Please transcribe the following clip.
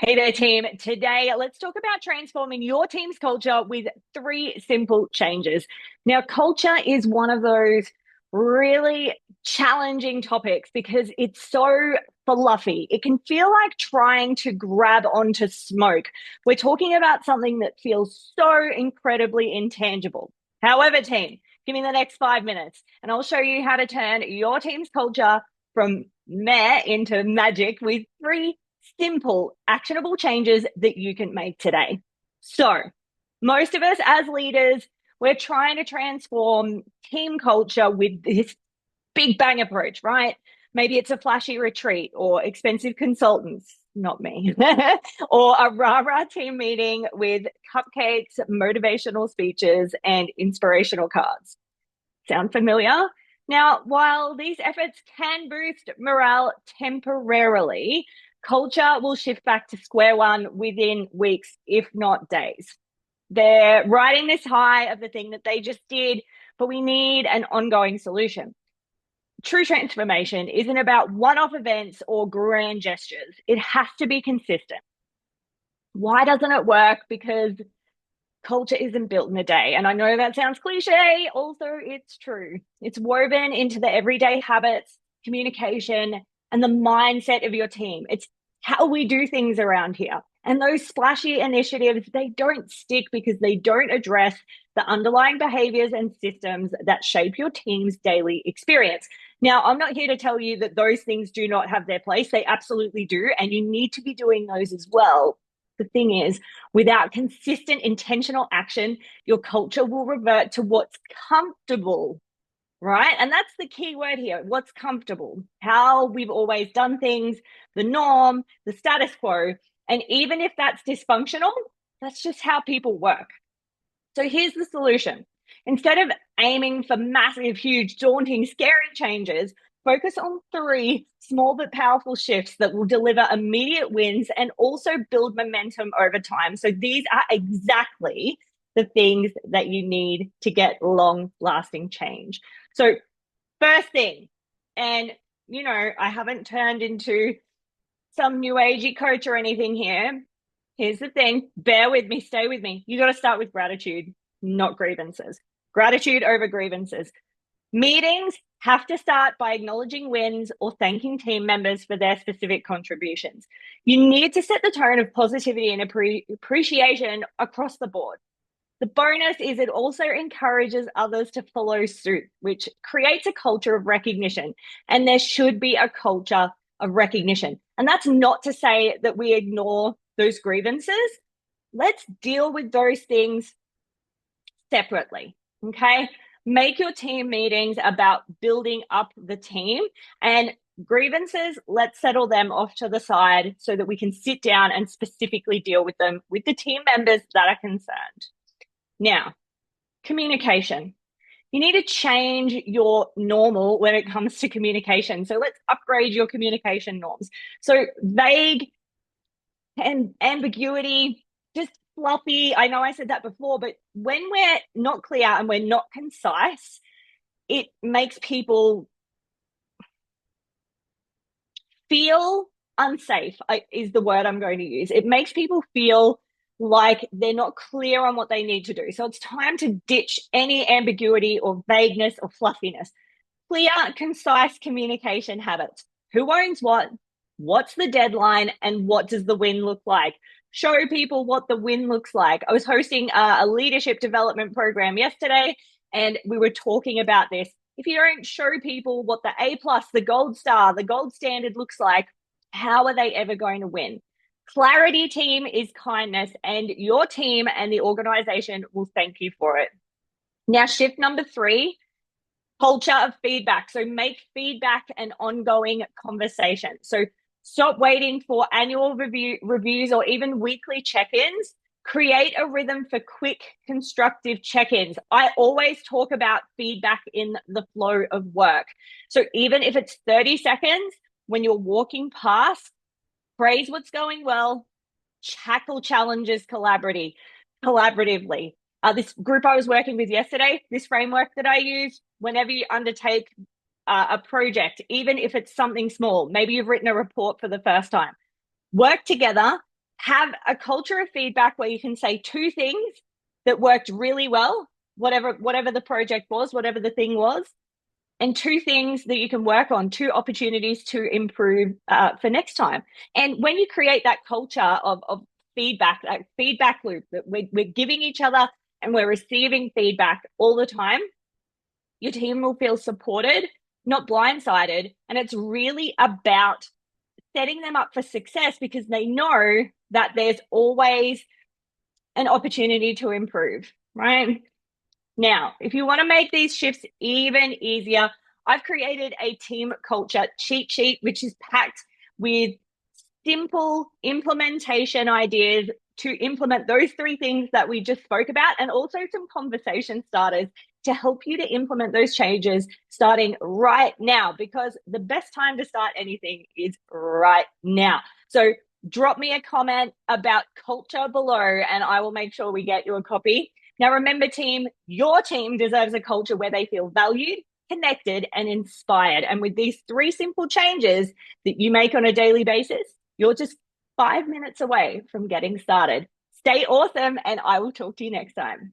Hey there, team. Today, let's talk about transforming your team's culture with three simple changes. Now, culture is one of those really challenging topics because it's so fluffy. It can feel like trying to grab onto smoke. We're talking about something that feels so incredibly intangible. However, team, give me the next 5 minutes and I'll show you how to turn your team's culture from meh into magic with three simple, actionable changes that you can make today. So, most of us as leaders, we're trying to transform team culture with this big bang approach, right? Maybe it's a flashy retreat or expensive consultants, not me, or a rah rah team meeting with cupcakes, motivational speeches, and inspirational cards. Sound familiar? Now, while these efforts can boost morale temporarily, culture will shift back to square one within weeks, if not days. They're riding this high of the thing that they just did, but we need an ongoing solution. True transformation isn't about one off events or grand gestures, it has to be consistent. Why doesn't it work? Because culture isn't built in a day. And I know that sounds cliche, also, it's true. It's woven into the everyday habits, communication, and the mindset of your team. It's how we do things around here. And those splashy initiatives, they don't stick because they don't address the underlying behaviors and systems that shape your team's daily experience. Now, I'm not here to tell you that those things do not have their place. They absolutely do. And you need to be doing those as well. The thing is, without consistent intentional action, your culture will revert to what's comfortable, right? And that's the key word here, what's comfortable, how we've always done things, the norm, the status quo. And even if that's dysfunctional, that's just how people work. So here's the solution. Instead of aiming for massive, huge, daunting, scary changes, focus on three small but powerful shifts that will deliver immediate wins and also build momentum over time. So these are exactly the things that you need to get long lasting change. So, first thing, and I haven't turned into some new agey coach or anything here. Here's the thing, bear with me, stay with me. You got to start with gratitude, not grievances. Gratitude over grievances. Meetings have to start by acknowledging wins or thanking team members for their specific contributions. You need to set the tone of positivity and appreciation across the board. The bonus is it also encourages others to follow suit, which creates a culture of recognition. And there should be a culture of recognition. And that's not to say that we ignore those grievances. Let's deal with those things separately. Okay. Make your team meetings about building up the team, and grievances, let's settle them off to the side so that we can sit down and specifically deal with them with the team members that are concerned. Now, communication. You need to change your normal when it comes to communication. So let's upgrade your communication norms. So vague and ambiguity, just fluffy. I know I said that before, but when we're not clear and we're not concise, it makes people feel unsafe, is the word I'm going to use. It makes people feel like they're not clear on what they need to do. So it's time to ditch any ambiguity or vagueness or fluffiness. Clear, concise communication habits. Who owns what? What's the deadline? And what does the win look like? Show people what the win looks like. I was hosting a leadership development program yesterday, and we were talking about this. If you don't show people what the A plus, the gold star, the gold standard looks like, how are they ever going to win? Clarity, team, is kindness, and your team and the organization will thank you for it. Now, shift number 3, culture of feedback. So make feedback an ongoing conversation. So stop waiting for annual reviews or even weekly check-ins. Create a rhythm for quick, constructive check-ins. I always talk about feedback in the flow of work. So even if it's 30 seconds when you're walking past, praise what's going well, tackle challenges collaboratively. This group I was working with yesterday, this framework that I use, whenever you undertake a project, even if it's something small, maybe you've written a report for the first time, work together, have a culture of feedback where you can say two things that worked really well, whatever the project was, whatever the thing was, and two things that you can work on, two opportunities to improve for next time. And when you create that culture of feedback, that feedback loop that we're giving each other and we're receiving feedback all the time, your team will feel supported, not blindsided. And it's really about setting them up for success because they know that there's always an opportunity to improve, right? Now, if you want to make these shifts even easier, I've created a team culture cheat sheet, which is packed with simple implementation ideas to implement those three things that we just spoke about, and also some conversation starters to help you to implement those changes starting right now, because the best time to start anything is right now. So drop me a comment about culture below and I will make sure we get you a copy. Now, remember, team, your team deserves a culture where they feel valued, connected, and inspired. And with these three simple changes that you make on a daily basis, you're just 5 minutes away from getting started. Stay awesome, and I will talk to you next time.